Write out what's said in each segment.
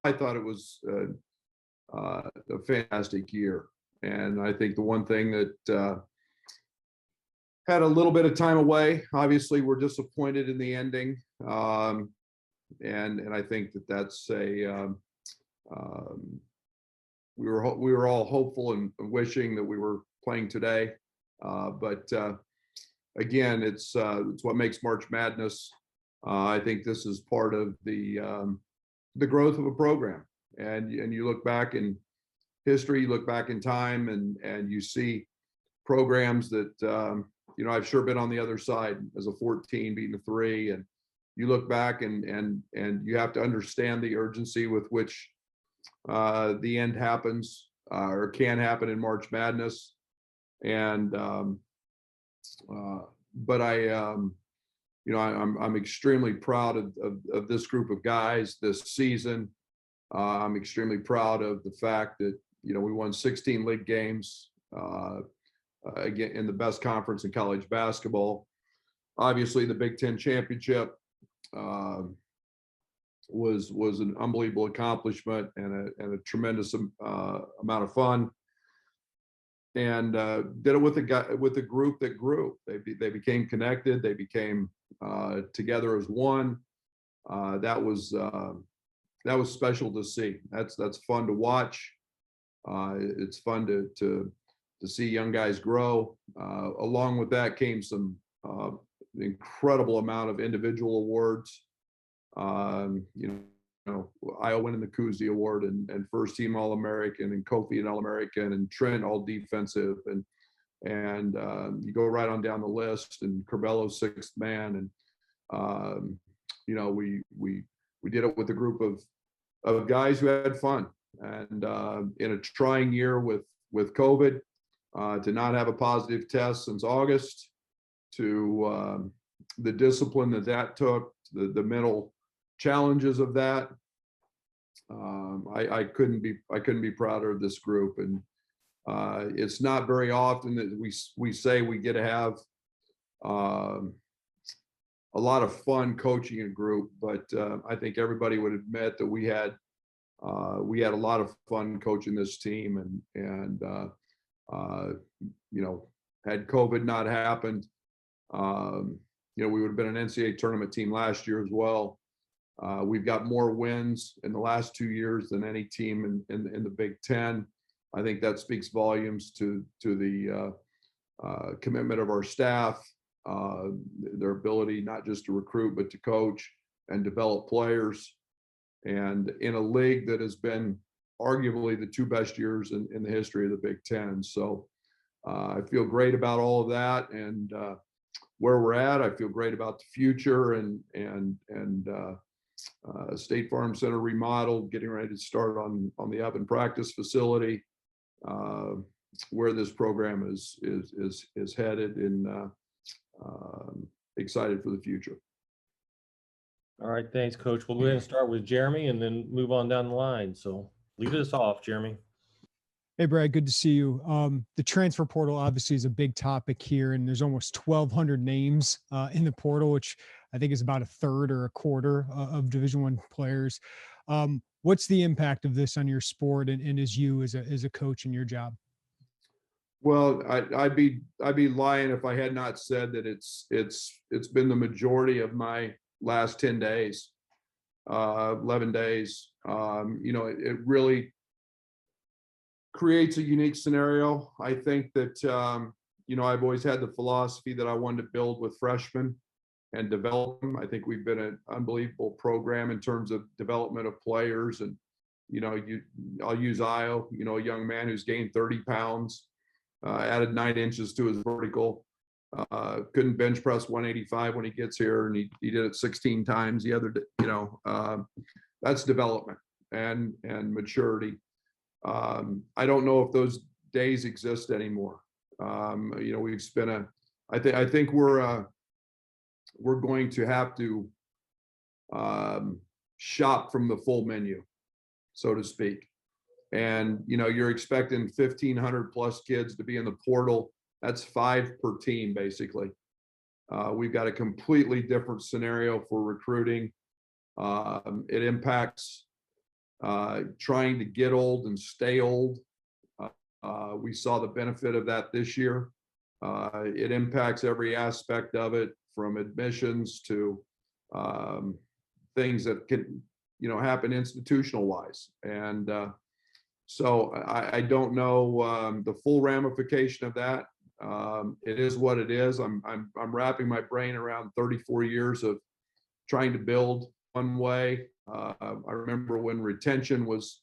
I thought it was a fantastic year. And I think the one thing that had a little bit of time away, obviously we're disappointed in the ending. And I think that that's we were all hopeful and wishing that we were playing today. But again, it's what makes March Madness. I think this is part of the growth of a program. And you look back in history, you look back in time, and you see programs that I've sure been on the other side as a 14 beating a 3, and you look back and you have to understand the urgency with which the end happens or can happen in March Madness. And but I'm extremely proud of this group of guys this season. I'm extremely proud of the fact that we won 16 league games again in the best conference in college basketball. Obviously, the Big Ten championship was an unbelievable accomplishment and a tremendous amount of fun. And did it with a group that grew. They became connected. They became together as one. That was special to see. That's fun to watch. It's fun to see young guys grow. Along with that came some incredible amount of individual awards. Iowa winning the Cousy Award and first team All-American, and Kofi an All-American, and Trent all defensive, and you go right on down the list, and Curbelo sixth man, and we did it with a group of guys who had fun, and in a trying year with COVID, to not have a positive test since August, to the discipline that took, the mental challenges of that. I couldn't be prouder of this group, and it's not very often that we say we get to have a lot of fun coaching a group, but I think everybody would admit that we had a lot of fun coaching this team, and had COVID not happened, we would have been an NCAA tournament team last year as well. We've got more wins in the last 2 years than any team in the Big Ten. I think that speaks volumes to the commitment of our staff, their ability not just to recruit, but to coach and develop players. And in a league that has been arguably the 2 best years in the history of the Big Ten. So I feel great about all of that, and where we're at. I feel great about the future, and State Farm Center remodeled, getting ready to start on the up and practice facility, where this program is headed, and excited for the future. All right, thanks, Coach. Well, we're going to start with Jeremy and then move on down the line. So lead us off, Jeremy. Hey, Brad, good to see you. The transfer portal obviously is a big topic here, and there's almost 1,200 names in the portal, which I think is about a third or a quarter of Division I players. What's the impact of this on your sport and as you as a coach in your job? Well, I'd be lying if I had not said that it's been the majority of my last 10 days, 11 days. It really creates a unique scenario. I think that, I've always had the philosophy that I wanted to build with freshmen and develop them. I think we've been an unbelievable program in terms of development of players. And, I'll use Io, a young man who's gained 30 pounds, added 9 inches to his vertical, couldn't bench press 185 when he gets here, and he did it 16 times the other day. That's development and maturity. I don't know if those days exist anymore. We've spent I think we're going to have to shop from the full menu, so to speak. And, you're expecting 1,500 plus kids to be in the portal. That's 5 per team, basically. We've got a completely different scenario for recruiting. It impacts trying to get old and stay old. We saw the benefit of that this year. It impacts every aspect of it, from admissions to things that can, happen institutional wise. And so I don't know the full ramification of that. It is what it is. I'm wrapping my brain around 34 years of trying to build one way. I remember when retention was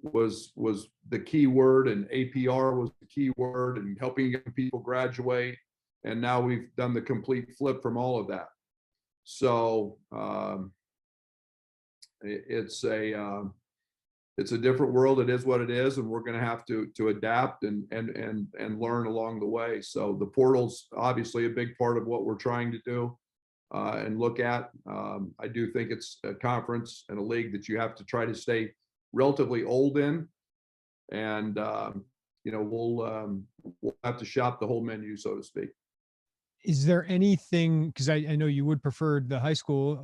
the key word, and APR was the key word, and helping young people graduate. And now we've done the complete flip from all of that. So it's a different world. It is what it is, and we're going to have to adapt and learn along the way. So the portal's obviously a big part of what we're trying to do and look at. I do think it's a conference and a league that you have to try to stay relatively old in, and we'll have to shop the whole menu, so to speak. Is there anything, because I know you would prefer the high school,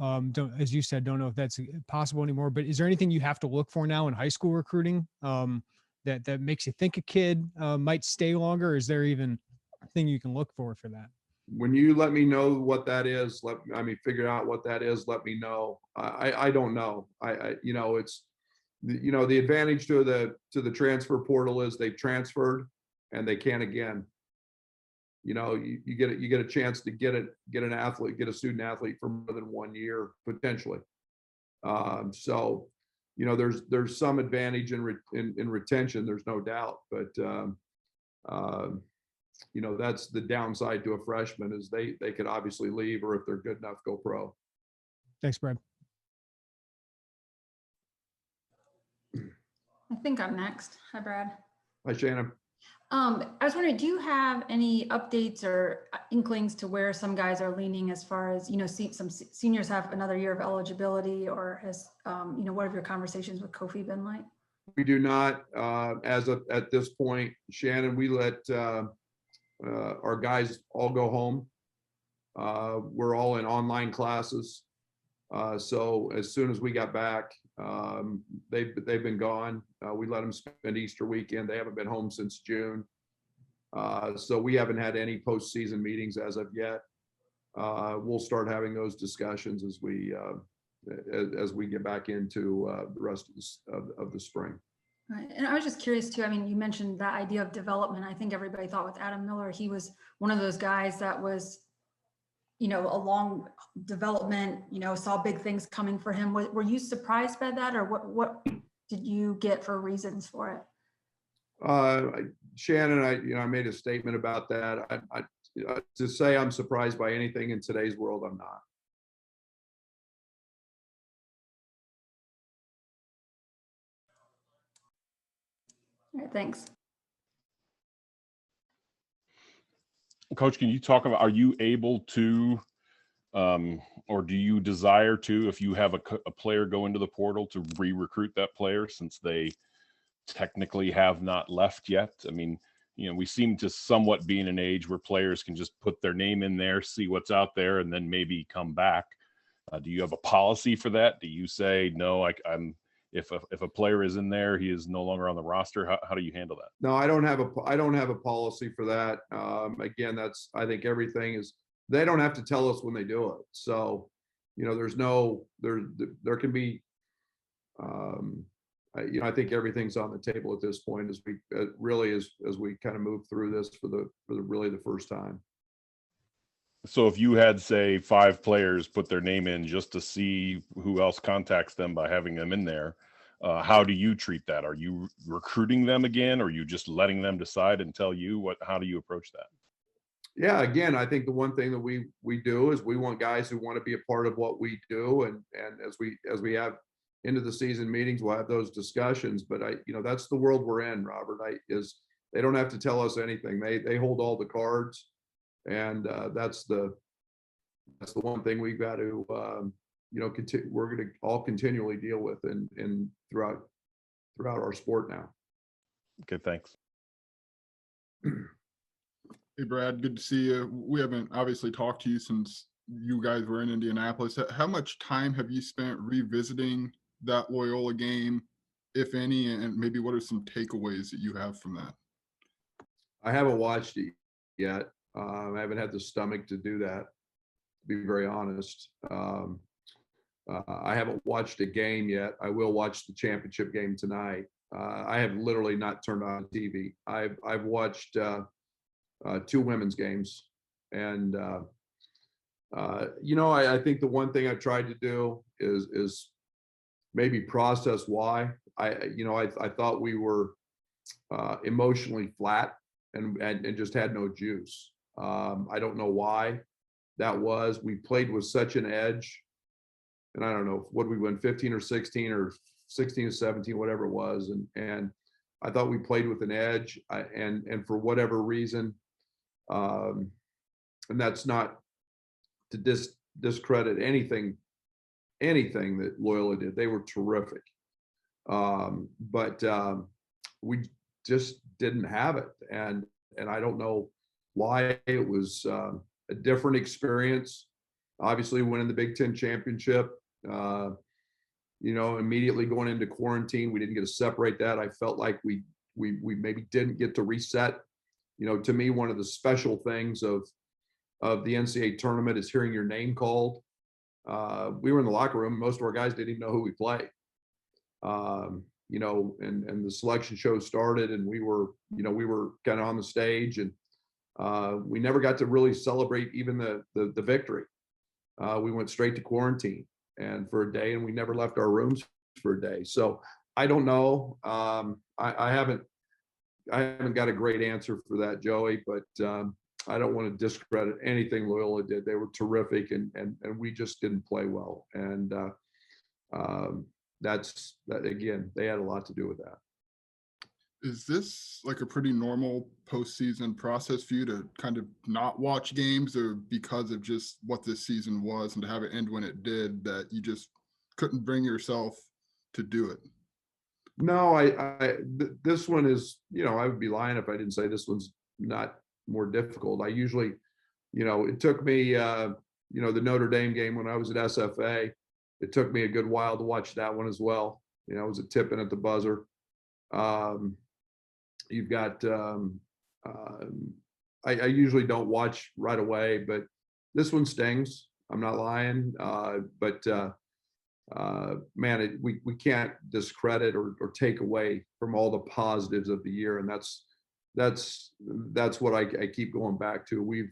as you said, don't know if that's possible anymore, but is there anything you have to look for now in high school recruiting that makes you think a kid might stay longer? Is there even a thing you can look for that? When you let me know what that is, figure out what that is, let me know. I don't know. It's, the advantage to the transfer portal is they've transferred and they can again. You get a chance to get a student athlete for more than 1 year potentially. So there's some advantage in retention, there's no doubt, but that's the downside to a freshman, is they could obviously leave, or if they're good enough, go pro. Thanks, Brad. I think I'm next. Hi, Brad. Hi, Shannon. I was wondering, do you have any updates or inklings to where some guys are leaning as far as, some seniors have another year of eligibility, or has, what have your conversations with Kofi been like? We do not, at this point, Shannon, we let our guys all go home. We're all in online classes. So as soon as we got back, they've been gone. We let them spend Easter weekend. They haven't been home since June. So we haven't had any postseason meetings as of yet. We'll start having those discussions as we get back into the rest of the spring. Right. And I was just curious too, you mentioned that idea of development. I think everybody thought with Adam Miller, he was one of those guys that was, a long development, saw big things coming for him. Were you surprised by that, or what did you get for reasons for it? Shannon, I made a statement about that. To say I'm surprised by anything in today's world, I'm not. All right, thanks. Coach, can you talk about, are you able to, or do you desire to, if you have a player go into the portal, to re-recruit that player since they technically have not left yet? We seem to somewhat be in an age where players can just put their name in there, see what's out there, and then maybe come back. Do you have a policy for that? Do you say, no, if a player is in there, he is no longer on the roster? How do you handle that? No, I don't have a policy for that. Again, I think everything is, they don't have to tell us when they do it. So, there can be, I think everything's on the table at this point as we kind of move through this for really the first time. So if you had, say, 5 players put their name in just to see who else contacts them by having them in there, how do you treat that? Are you recruiting them again, or are you just letting them decide and tell you how do you approach that? Yeah, again, I think the one thing that we do is we want guys who want to be a part of what we do, and as we have into the season meetings, we'll have those discussions. But that's the world we're in, Robert. They don't have to tell us anything. They hold all the cards, and that's the one thing we've got to we're going to all continually deal with and throughout our sport now. Okay, thanks. Hey, Brad, good to see you. We haven't obviously talked to you since you guys were in Indianapolis. How much time have you spent revisiting that Loyola game if any, and maybe what are some takeaways that you have from that? I haven't watched it yet. I haven't had the stomach to do that, to be very honest. I haven't watched a game yet. I will watch the championship game tonight. I have literally not turned on TV. I've watched 2 women's games, and I think the one thing I've tried to do is maybe process why I thought we were emotionally flat and just had no juice. I don't know why that was. We played with such an edge, and I don't know what we won 15 or 16 or 16 or 17, whatever it was, and I thought we played with an edge, and for whatever reason, and that's not to discredit anything that Loyola did. They were terrific, but we just didn't have it, and I don't know why. It was a different experience. Obviously, winning the Big Ten championship, immediately going into quarantine, we didn't get to separate that. I felt like we maybe didn't get to reset. To me, one of the special things of the NCAA tournament is hearing your name called. We were in the locker room. Most of our guys didn't even know who we played. And the selection show started, and we were kind of on the stage, and we never got to really celebrate even the victory. We went straight to quarantine and for a day, and we never left our rooms for a day. So I don't know. I haven't got a great answer for that, Joey, but I don't want to discredit anything Loyola did. They were terrific, and we just didn't play well. And that's that again, they had a lot to do with that. Is this like a pretty normal postseason process for you to kind of not watch games, or because of just what this season was and to have it end when it did, that you just couldn't bring yourself to do it? No, this one is, I would be lying if I didn't say this one's not more difficult. I usually, it took me, the Notre Dame game when I was at SFA, it took me a good while to watch that one as well. It was a tip in at the buzzer. You've got, I usually don't watch right away, but this one stings. I'm not lying. But man, we can't discredit or take away from all the positives of the year. And that's what I keep going back to. We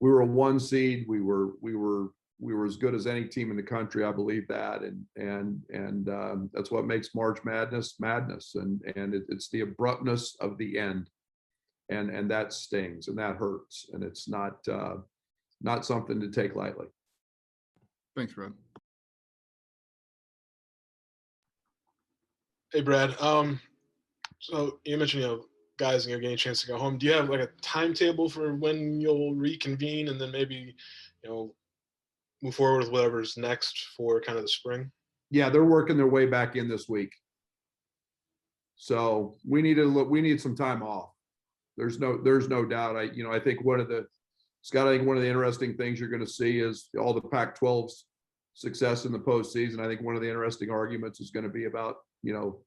were a 1 seed. We were as good as any team in the country. I believe that. And that's what makes March Madness. And it's the abruptness of the end. And that stings and that hurts. And it's not something to take lightly. Thanks, Brad. Hey, Brad. So you mentioned, guys are getting a chance to go home. Do you have like a timetable for when you'll reconvene and then maybe, move forward with whatever's next for kind of the spring? Yeah, they're working their way back in this week. So we need some time off. There's no doubt. I think Scott, I think one of the interesting things you're going to see is all the Pac-12's success in the postseason. I think one of the interesting arguments is going to be about,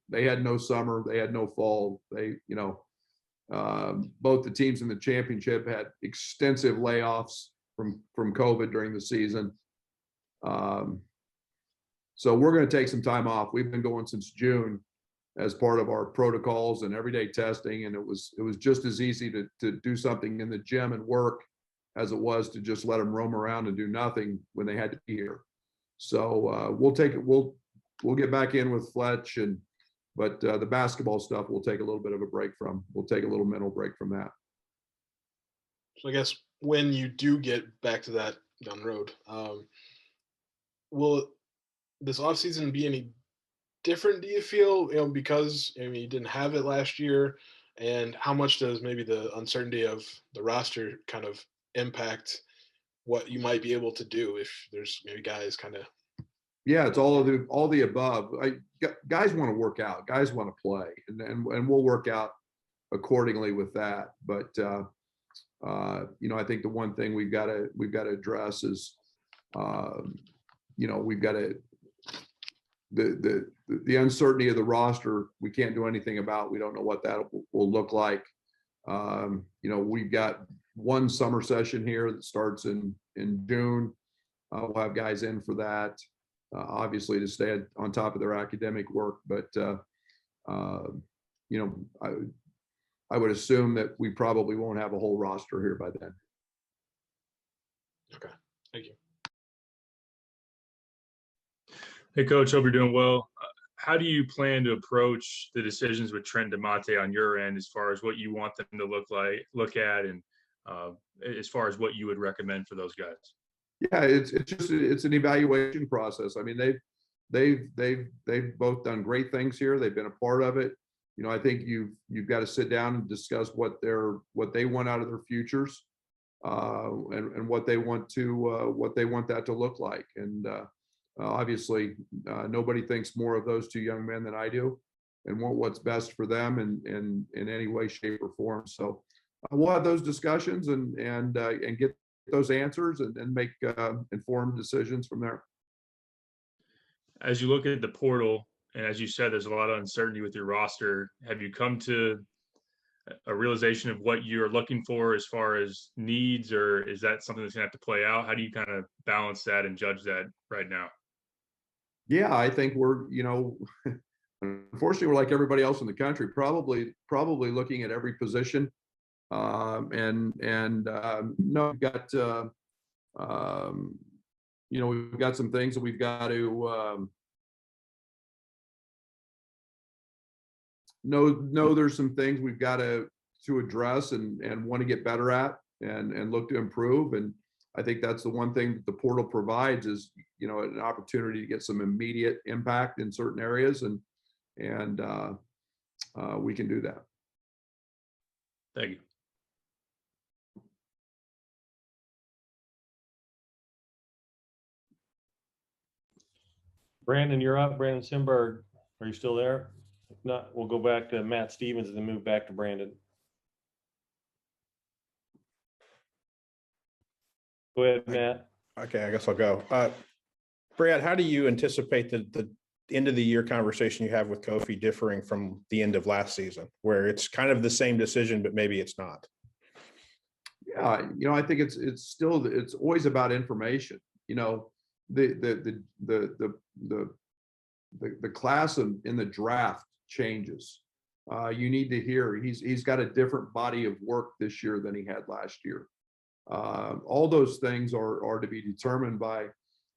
they had no summer, they had no fall. They, both the teams in the championship had extensive layoffs from COVID during the season. So we're going to take some time off. We've been going since June as part of our protocols and everyday testing. And it was just as easy to do something in the gym and work as it was to just let them roam around and do nothing when they had to be here. So we'll get back in with Fletch, but the basketball stuff we'll take a little bit of a break from. We'll take a little mental break from that. So I guess when you do get back to that down the road, will this offseason be any different, do you feel, because you didn't have it last year? And how much does maybe the uncertainty of the roster kind of impact what you might be able to do if there's maybe guys kind of? Yeah, it's all the above. Guys want to work out, guys want to play, and we'll work out accordingly with that. But I think the one thing we've got to address is, we've got to the uncertainty of the roster, we can't do anything about. We don't know what that will look like. We've got one summer session here that starts in June. We'll have guys in for that, obviously to stay on top of their academic work. But I would assume that we probably won't have a whole roster here by then. Okay, thank you. Hey, Coach, hope you're doing well. How do you plan to approach the decisions with Trent DeMonte on your end as far as what you want them to look at, and as far as what you would recommend for those guys? Yeah, it's an evaluation process. I mean, they've both done great things here. They've been a part of it. I think you've got to sit down and discuss what they want out of their futures, and what they want that to look like. And obviously, nobody thinks more of those two young men than I do, and want what's best for them in any way, shape, or form. So we'll have those discussions and get those answers and make informed decisions from there. As you look at the portal, and as you said, there's a lot of uncertainty with your roster. Have you come to a realization of what you're looking for as far as needs, or is that something that's gonna have to play out? How do you kind of balance that and judge that right now? Yeah, I think we're, unfortunately, we're like everybody else in the country, probably looking at every position. No, we've got, we've got some things that we've got to know there's some things we've got to address and want to get better at and look to improve. And I think that's the one thing that the portal provides is, an opportunity to get some immediate impact in certain areas, and we can do that. Thank you. Brandon, you're up. Brandon Simberg, are you still there? If not, we'll go back to Matt Stevens and then move back to Brandon. Go ahead, Matt. Okay, I guess I'll go. Brad, how do you anticipate the end of the year conversation you have with Kofi differing from the end of last season, where it's kind of the same decision, but maybe it's not? Yeah, I think it's always about information. The class in the draft changes. You need to hear he's got a different body of work this year than he had last year. All those things are to be determined by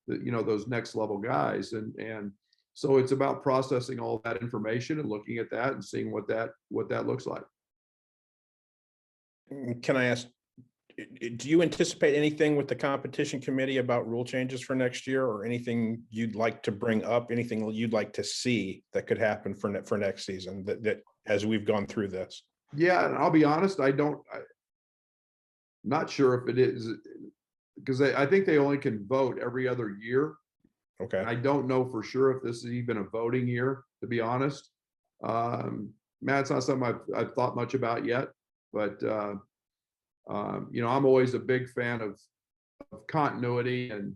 those next level guys, and so it's about processing all that information and looking at that and seeing what that looks like. Can I ask, do you anticipate anything with the competition committee about rule changes for next year, or anything you'd like to bring up, anything you'd like to see that could happen for next season that as we've gone through this? Yeah, and I'll be honest, I'm not sure if it is, because I think they only can vote every other year. Okay. I don't know for sure if this is even a voting year, to be honest. Matt, it's not something I've thought much about yet, but I'm always a big fan of continuity and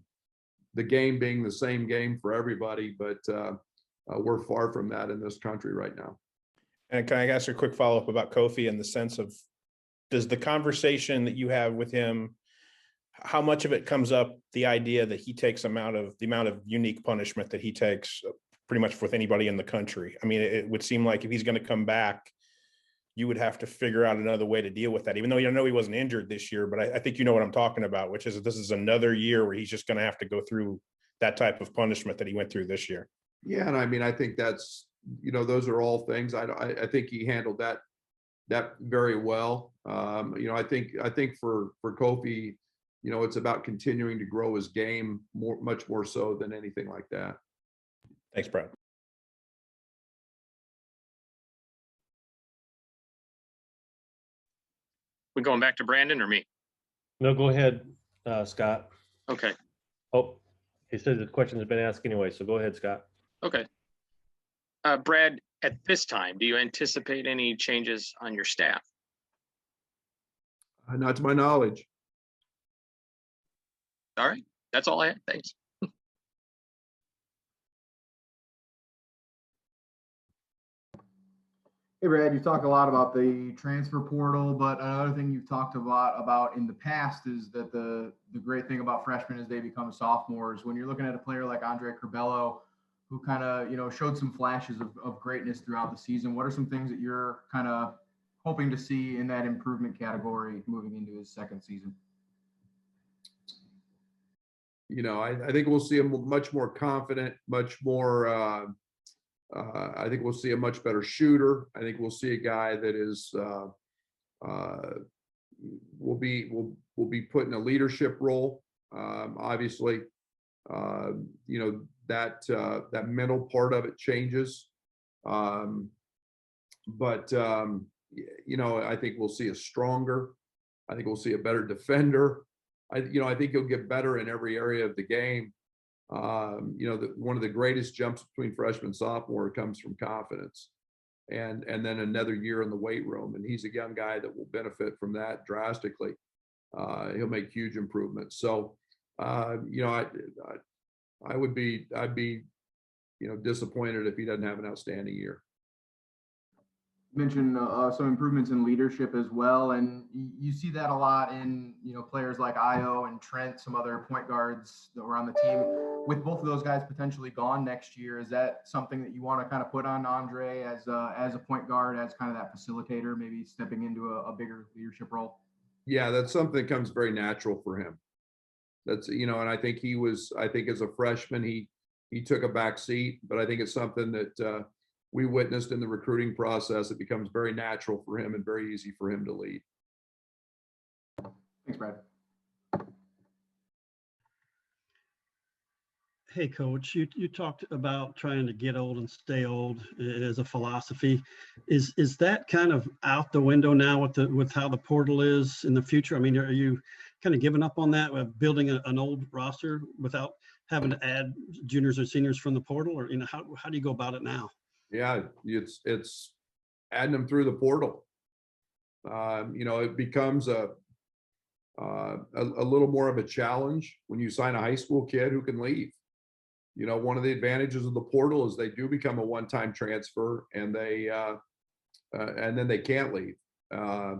the game being the same game for everybody, but we're far from that in this country right now. And can I ask a quick follow-up about Kofi in the sense of, does the conversation that you have with him, how much of it comes up the idea that he takes the amount of unique punishment that he takes pretty much with anybody in the country? I mean, it would seem like if he's going to come back, you would have to figure out another way to deal with that, even though you know he wasn't injured this year. But I think you know what I'm talking about, which is this is another year where he's just going to have to go through that type of punishment that he went through this year. Yeah, and I mean, I think that's, those are all things. I think he handled that very well. I think for Kofi, it's about continuing to grow his game much more so than anything like that. Thanks, Brad. We going back to Brandon or me? No, go ahead, Scott. Okay. Oh, he said the question has been asked anyway, so go ahead, Scott. Okay. Brad, at this time, do you anticipate any changes on your staff? Not to my knowledge. All right. That's all I had. Thanks. Hey Brad, you talk a lot about the transfer portal, but another thing you've talked a lot about in the past is that the great thing about freshmen is they become sophomores. When you're looking at a player like Andre Curbelo, who kind of showed some flashes of greatness throughout the season, what are some things that you're kind of hoping to see in that improvement category moving into his second season? I think we'll see him much more confident, much more. I think we'll see a much better shooter. I think we'll see a guy that is will be put in a leadership role. Obviously, that mental part of it changes, but I think we'll see a stronger. I think we'll see a better defender. I think he'll get better in every area of the game. One of the greatest jumps between freshman and sophomore comes from confidence, and then another year in the weight room. And he's a young guy that will benefit from that drastically. He'll make huge improvements. So, I'd be disappointed if he doesn't have an outstanding year. Mentioned some improvements in leadership as well, and you see that a lot in players like Io and Trent, some other point guards that were on the team. With both of those guys potentially gone next year, is that something that you want to kind of put on Andre as a point guard, as kind of that facilitator, maybe stepping into a bigger leadership role? Yeah, that's something that comes very natural for him. That's and I think as a freshman he took a back seat, but I think it's something that we witnessed in the recruiting process. It becomes very natural for him and very easy for him to lead. Thanks, Brad. Hey, Coach, you talked about trying to get old and stay old as a philosophy. Is that kind of out the window now with how the portal is in the future? I mean, are you kind of giving up on that, building an old roster without having to add juniors or seniors from the portal, or how do you go about it now? Yeah, it's adding them through the portal. It becomes a little more of a challenge when you sign a high school kid who can leave. One of the advantages of the portal is they do become a one-time transfer, and then they can't leave. I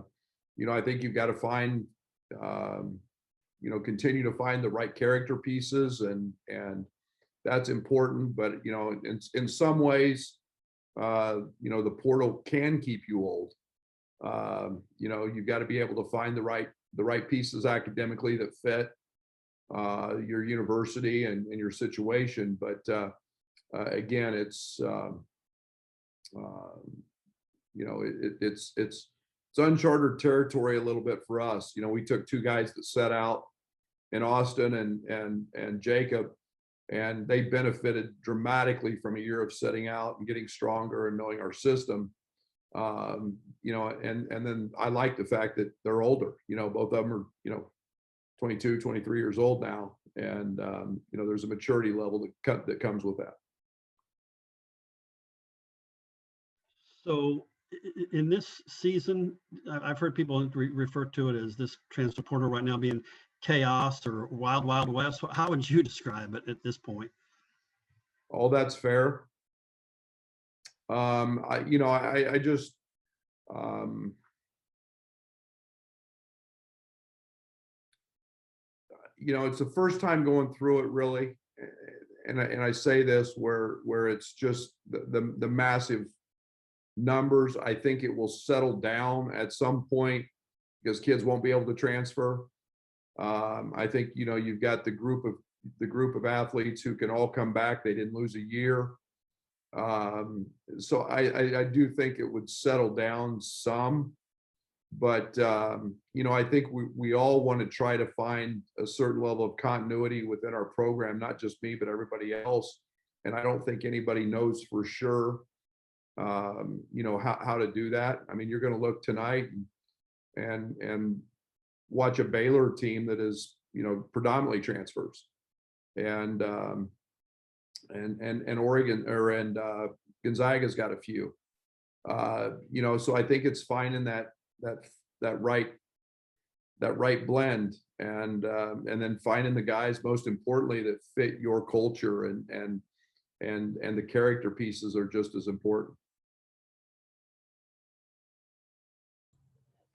think you've got to find, continue to find the right character pieces, and that's important. But in some ways, the portal can keep you old. You've got to be able to find the right pieces academically that fit your university and your situation. But again, it's uncharted territory a little bit for us. We took two guys that set out in Austin and Jacob, and they benefited dramatically from a year of setting out and getting stronger and knowing our system. And then I like the fact that they're older. Both of them are 22, 23 years old now, and there's a maturity level that comes with that. So in this season, I've heard people refer to it as this transfer portal right now being chaos or wild, wild west. How would you describe it at this point? All that's fair. It's the first time going through it, really, and I say this where it's just the massive numbers. I think it will settle down at some point because kids won't be able to transfer. I think you've got the group of athletes who can all come back. They didn't lose a year, so I do think it would settle down some. But I think we all want to try to find a certain level of continuity within our program, not just me, but everybody else. And I don't think anybody knows for sure, how to do that. I mean, you're going to look tonight and watch a Baylor team that is, predominantly transfers, and Oregon and Gonzaga's got a few. So I think it's finding that right blend, and then finding the guys, most importantly, that fit your culture, and the character pieces are just as important.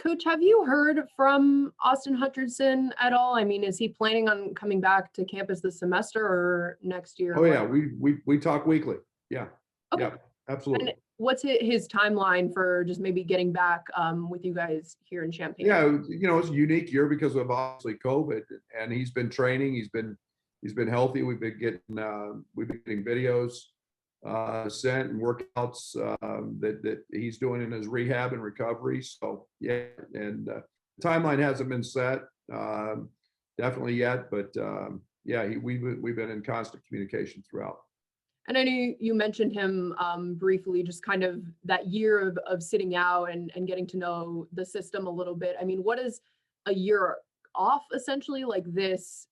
Coach, have you heard from Austin Hutchinson at all? I mean, is he planning on coming back to campus this semester or next year? Oh yeah, we talk weekly. Yeah. Okay. Yeah, absolutely. And what's his timeline for just maybe getting back with you guys here in Champaign? Yeah, you know, it's a unique year because of obviously COVID, and he's been training. He's been healthy. We've been getting videos sent and workouts that he's doing in his rehab and recovery. So yeah, and the timeline hasn't been set definitely yet, but yeah, we've been in constant communication throughout. And I know you mentioned him briefly, just kind of that year of sitting out and getting to know the system a little bit. I mean, what does a year off essentially like this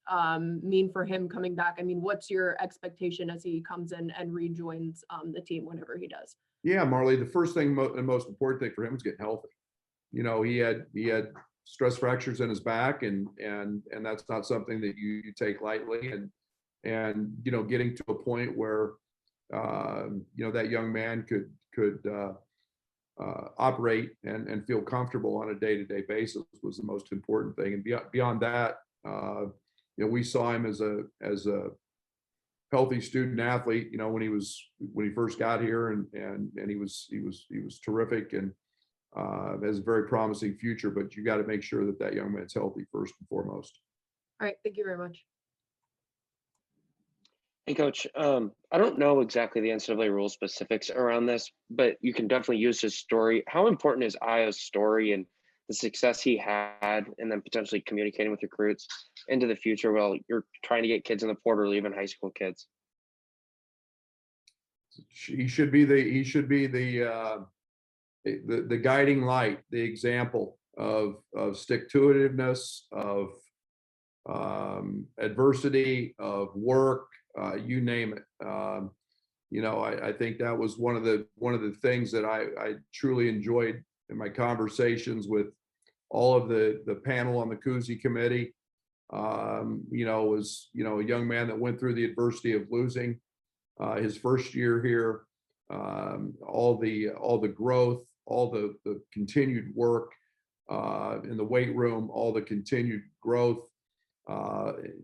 mean for him coming back? I mean, what's your expectation as he comes in and rejoins the team whenever he does? Yeah, Marley, the first thing and most important thing for him is getting healthy. You know, he had stress fractures in his back, and that's not something that you take lightly. And you know, getting to a point where you know, that young man could operate and feel comfortable on a day-to-day basis was the most important thing. And beyond that, you know, we saw him as a healthy student athlete. You know, when he first got here, and he was terrific, and has a very promising future. But you got to make sure that young man's healthy first and foremost. All right, thank you very much. Hey, Coach, I don't know exactly the NCAA rule specifics around this, but you can definitely use his story. How important is Aya's story and the success he had, and then potentially communicating with recruits into the future while you're trying to get kids in the portal, or even high school kids? He should be the guiding light, the example of stick-to-itiveness, of adversity, of work. You name it. You know, I think that was one of the things that I truly enjoyed in my conversations with all of the panel on the Cousy committee. You know, was, you know, a young man that went through the adversity of losing his first year here, all the growth, all the continued work in the weight room, all the continued growth.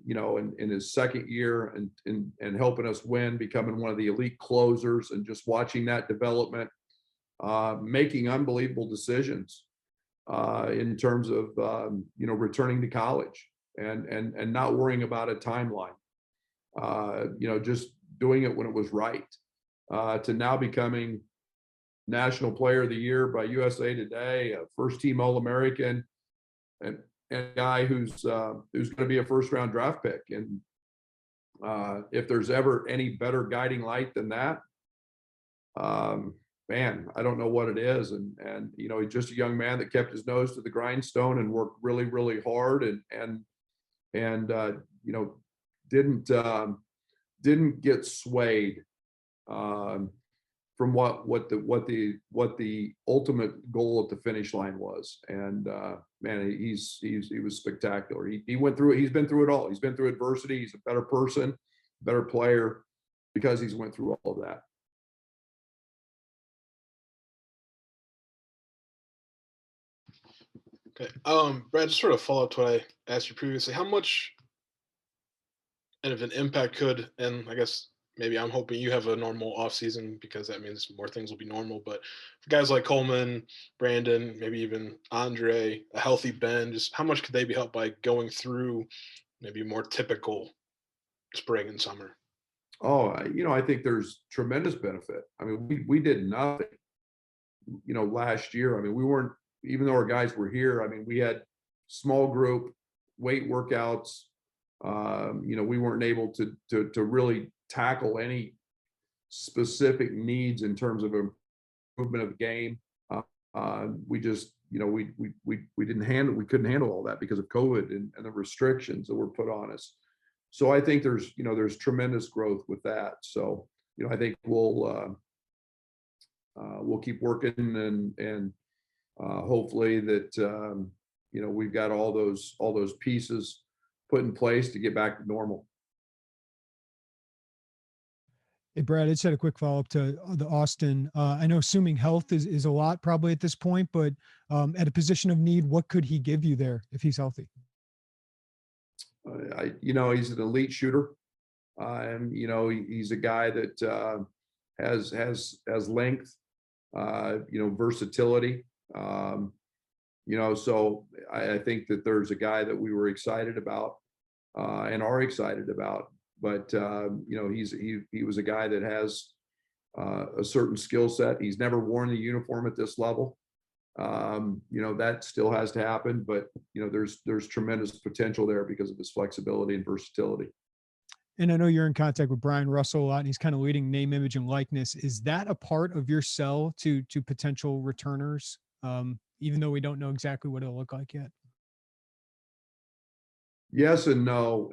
You know, in his second year, and helping us win, becoming one of the elite closers, and just watching that development, making unbelievable decisions in terms of you know, returning to college, and not worrying about a timeline. You know, just doing it when it was right. To now becoming National Player of the Year by USA Today, a first-team All-American, and a guy who's going to be a first-round draft pick. And if there's ever any better guiding light than that, man, I don't know what it is. And you know, he's just a young man that kept his nose to the grindstone and worked really, really hard, and you know, didn't get swayed from what the ultimate goal at the finish line was. And man, he was spectacular. He went through it. He's been through it all. He's been through adversity. He's a better person, better player, because he's went through all of that. Okay. Brad, just sort of follow up to what I asked you previously. How much of an impact could, and I guess maybe I'm hoping you have a normal off season, because that means more things will be normal. But for guys like Coleman, Brandon, maybe even Andre, a healthy Ben, just how much could they be helped by going through maybe more typical spring and summer? Oh, you know, I think there's tremendous benefit. I mean, we did nothing, you know, last year. I mean, we weren't, even though our guys were here, I mean, we had small group weight workouts. You know, we weren't able to really tackle any specific needs in terms of improvement of the game. We just, you know, we couldn't handle all that because of COVID and the restrictions that were put on us. So I think there's tremendous growth with that. So, you know, I think we'll keep working, and hopefully that you know, we've got all those pieces put in place to get back to normal. Hey, Brad, I just had a quick follow-up to the Austin. I know assuming health is a lot probably at this point, but at a position of need, what could he give you there if he's healthy? He's an elite shooter. And he's a guy that has length, versatility. So I think that there's a guy that we were excited about and are excited about. But he was a guy that has a certain skill set. He's never worn the uniform at this level. That still has to happen, but there's tremendous potential there because of his flexibility and versatility. And I know you're in contact with Brian Russell a lot, and he's kind of leading name, image, and likeness. Is that a part of your sell to potential returners, even though we don't know exactly what it'll look like yet? Yes and no.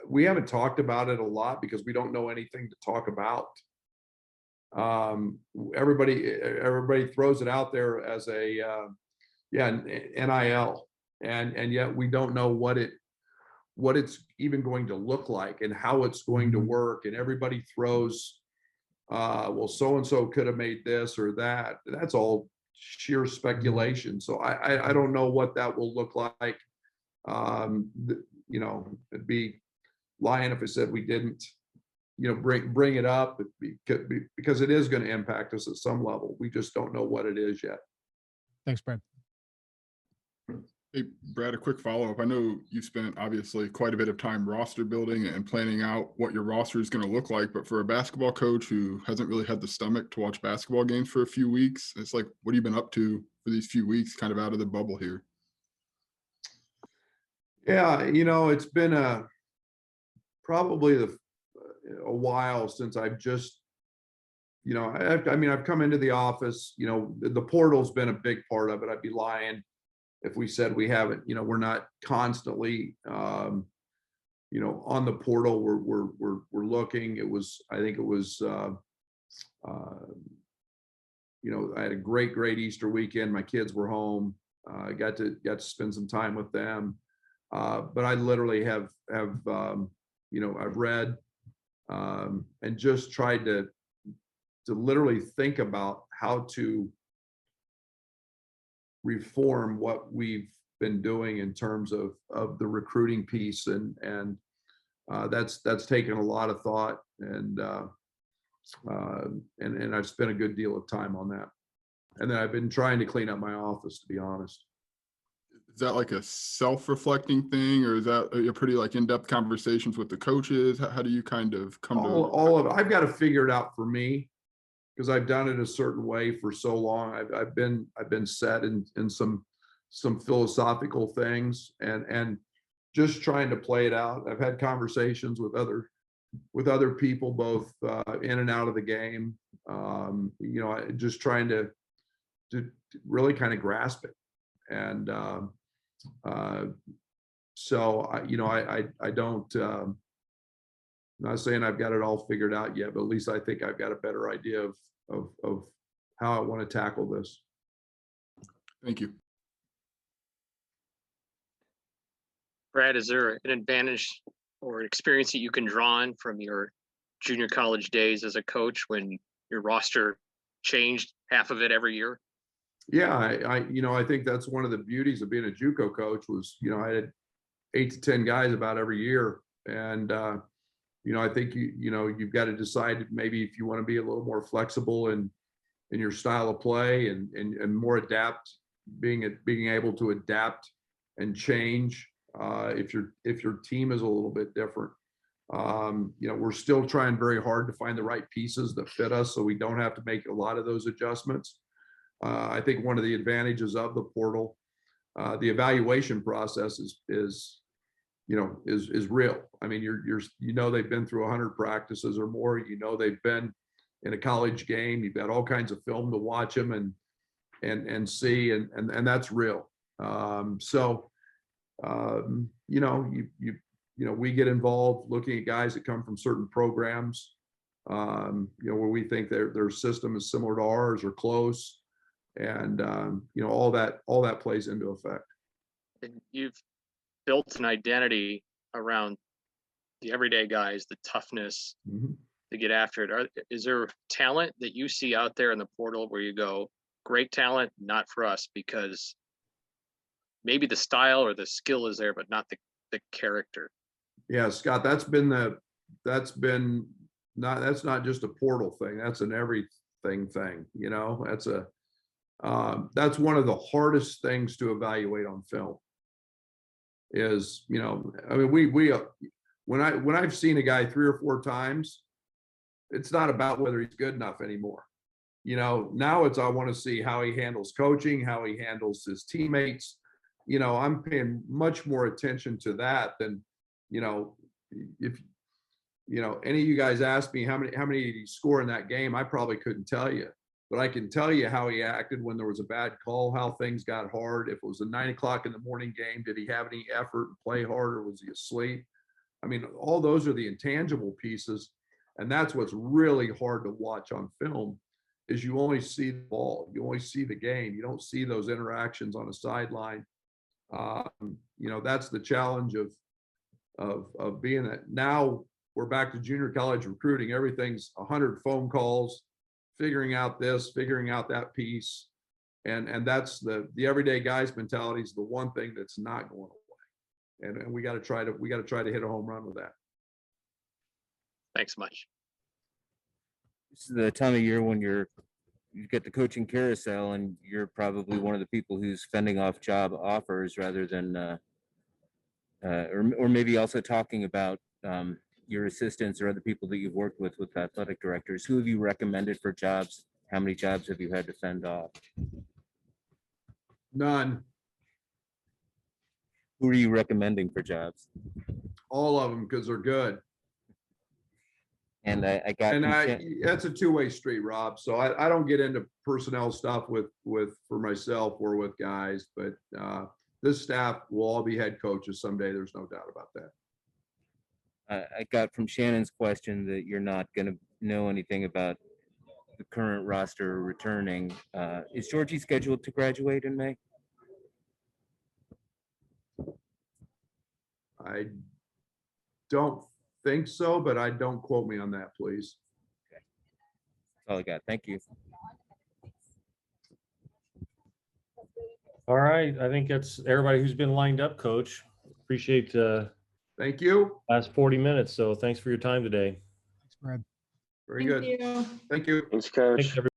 We haven't talked about it a lot because we don't know anything to talk about. Everybody throws it out there as a NIL, and yet we don't know what it's even going to look like and how it's going to work. And everybody throws, well, so and so could have made this or that. That's all sheer speculation. So I don't know what that will look like. It'd be lying if I said we didn't, bring it up because it is going to impact us at some level. We just don't know what it is yet. Thanks, Brad. Hey, Brad, a quick follow-up. I know you've spent obviously quite a bit of time roster building and planning out what your roster is going to look like, but for a basketball coach who hasn't really had the stomach to watch basketball games for a few weeks, it's like, what have you been up to for these few weeks kind of out of the bubble here? Yeah, it's been probably a while since I've just, I've come into the office, the portal's been a big part of it. I'd be lying if we said we haven't, we're not constantly, on the portal. We're looking. I think it was, I had a great Easter weekend. My kids were home. I got to spend some time with them. But I literally have I've read and just tried to literally think about how to reform what we've been doing in terms of the recruiting piece, and that's taken a lot of thought, and I've spent a good deal of time on that. And then I've been trying to clean up my office, to be honest. Is that like a self-reflecting thing, or is that a pretty like in-depth conversations with the coaches? How do you kind of come to all of it? I've got to figure it out for me because I've done it a certain way for so long. I've been set in some philosophical things and just trying to play it out. I've had conversations with other people, both in and out of the game. Just trying to really kind of grasp it. And so I don't, I'm not saying I've got it all figured out yet, but at least I think I've got a better idea of how I want to tackle this. Thank you. Brad, is there an advantage or experience that you can draw on from your junior college days as a coach when your roster changed half of it every year? Yeah, I think that's one of the beauties of being a JUCO coach was, I had 8 to 10 guys about every year. And, I think, you've got to decide maybe if you want to be a little more flexible in your style of play and more being able to adapt and change if your team is a little bit different. We're still trying very hard to find the right pieces that fit us so we don't have to make a lot of those adjustments. I think one of the advantages of the portal, the evaluation process is real. I mean, they've been through 100 practices or more. They've been in a college game. You've got all kinds of film to watch them and see, and that's real. We get involved looking at guys that come from certain programs, where we think their system is similar to ours or close. And all that plays into effect. And you've built an identity around the everyday guys, the toughness, to get after it. Is there talent that you see out there in the portal where you go, great talent, not for us, because maybe the style or the skill is there, but not the character? Yeah, Scott, that's not just a portal thing. That's an everything thing, you know. That's one of the hardest things to evaluate on film is, you know, I mean, when I've seen a guy 3 or 4 times, it's not about whether he's good enough anymore. You know, now I want to see how he handles coaching, how he handles his teammates. You know, I'm paying much more attention to that than, you know, if, you know, any of you guys asked me how many did he score in that game, I probably couldn't tell you. But I can tell you how he acted when there was a bad call, how things got hard. If it was a 9 o'clock in the morning game, did he have any effort and play hard, or was he asleep? I mean, all those are the intangible pieces. And that's what's really hard to watch on film is you only see the ball. You only see the game. You don't see those interactions on a sideline. You know, that's the challenge of being that. Now we're back to junior college recruiting. Everything's 100 phone calls, figuring out this, figuring out that piece. And that's the everyday guys mentality is the one thing that's not going away. And we got to try to hit a home run with that. Thanks much. This is the time of year when you get the coaching carousel, and you're probably one of the people who's fending off job offers rather than, or maybe also talking about your assistants or other people that you've worked with athletic directors. Who have you recommended for jobs? How many jobs have you had to fend off? None. Who are you recommending for jobs? All of them, because they're good. And I got, that's a two-way street, Rob. So I don't get into personnel stuff for myself or with guys, but this staff will all be head coaches someday. There's no doubt about that. I got from Shannon's question that you're not going to know anything about the current roster returning. Is Georgie scheduled to graduate in May? I don't think so, but I don't quote me on that, please. Okay. That's all I got. Thank you. All right. I think that's everybody who's been lined up, Coach. Appreciate thank you. Last 40 minutes. So thanks for your time today. Thanks, Brad. Very good. Thank you. Thank you. Thanks, Coach. Thanks, everybody.